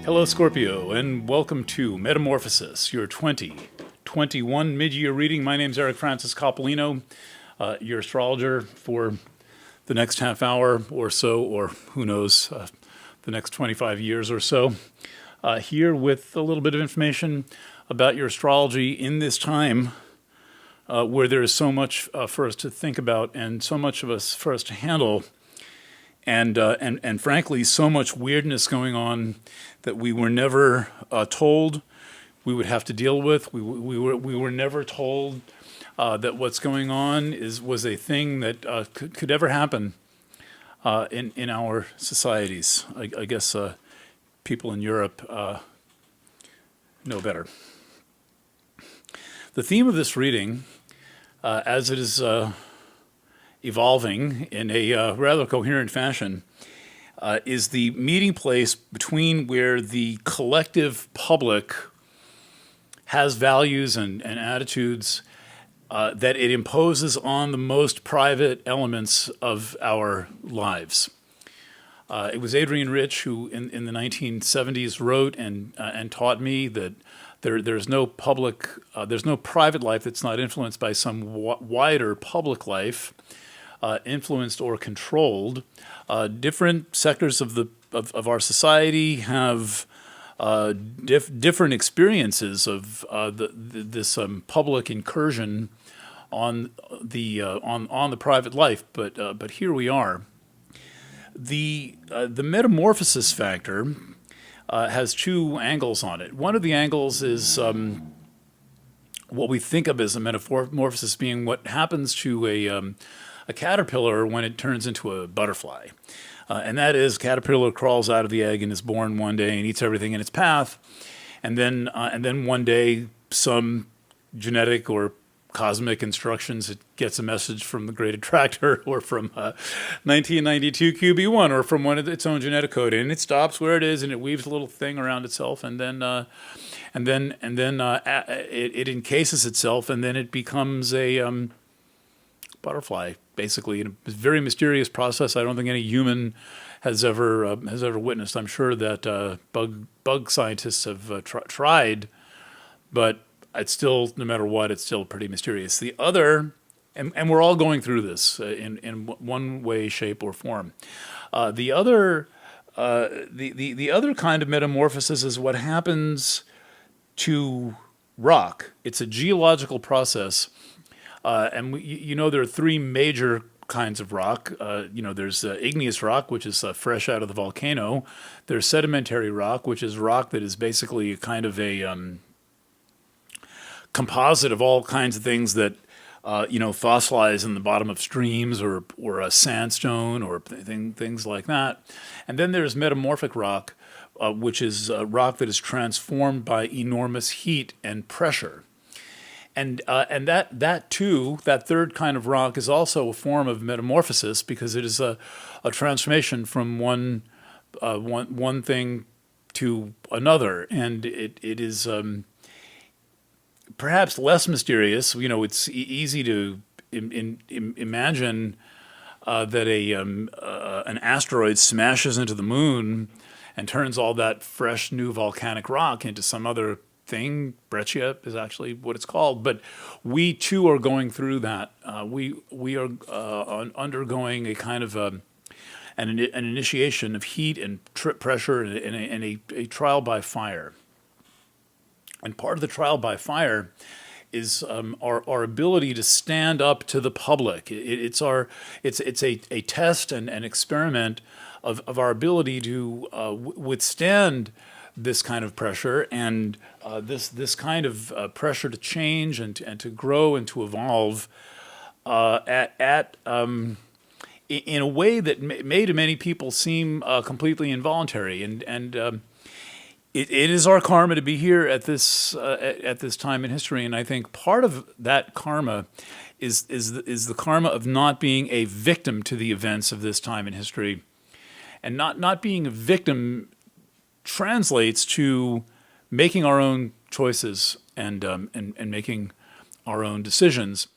Hello, Scorpio, and welcome to Metamorphosis, your 2021 mid-year reading. My name is Eric Francis Coppolino, your astrologer for the next half hour or so, or who knows, the next 25 years or so. Here with a little bit of information about your astrology in this time where there is so much for us to think about and so much of us for us to handle. And frankly, so much weirdness going on that we were never told we would have to deal with. We were never told that what's going on was a thing that could ever happen in our societies. I guess people in Europe know better. The theme of this reading, as it is evolving in a rather coherent fashion, is the meeting place between where the collective public has values and attitudes that it imposes on the most private elements of our lives. It was Adrienne Rich who in the 1970s wrote and taught me that there's no private life that's not influenced by some wider public life. Influenced or controlled. Different sectors of our society have different experiences of this public incursion on the private life. But here we are. The metamorphosis factor has two angles on it. One of the angles is what we think of as a metamorphosis being what happens to a caterpillar when it turns into a butterfly. And that is, caterpillar crawls out of the egg and is born one day and eats everything in its path. And then one day, some genetic or cosmic instructions, it gets a message from the Great Attractor or from 1992 QB1 or from one of its own genetic code, and it stops where it is and it weaves a little thing around itself, and then it encases itself, and then it becomes a butterfly, basically, in a very mysterious process. I don't think any human has ever witnessed. I'm sure that bug scientists have tried, but it's still, no matter what, it's still pretty mysterious. The other, and we're all going through this in one way, shape, or form. The other kind of metamorphosis is what happens to rock. It's a geological process. And there are three major kinds of rock. There's igneous rock, which is fresh out of the volcano. There's sedimentary rock, which is rock that is basically a kind of a composite of all kinds of things that fossilize in the bottom of streams or a sandstone or things like that. And then there's metamorphic rock, which is rock that is transformed by enormous heat and pressure. And that too, that third kind of rock, is also a form of metamorphosis because it is a transformation from one thing to another, and it is perhaps less mysterious. It's easy to imagine that an asteroid smashes into the moon and turns all that fresh new volcanic rock into some other thing. Breccia is actually what it's called, but we too are going through that. We are undergoing a kind of an initiation of heat and pressure and a trial by fire. And part of the trial by fire is our ability to stand up to the public. It's a test and an experiment of our ability to withstand this kind of pressure and this kind of pressure to change and to grow and to evolve in a way that may to many people seem completely involuntary. And it is our karma to be here at this time in history. And I think part of that karma is the karma of not being a victim to the events of this time in history, and not being a victim translates to making our own choices and making our own decisions.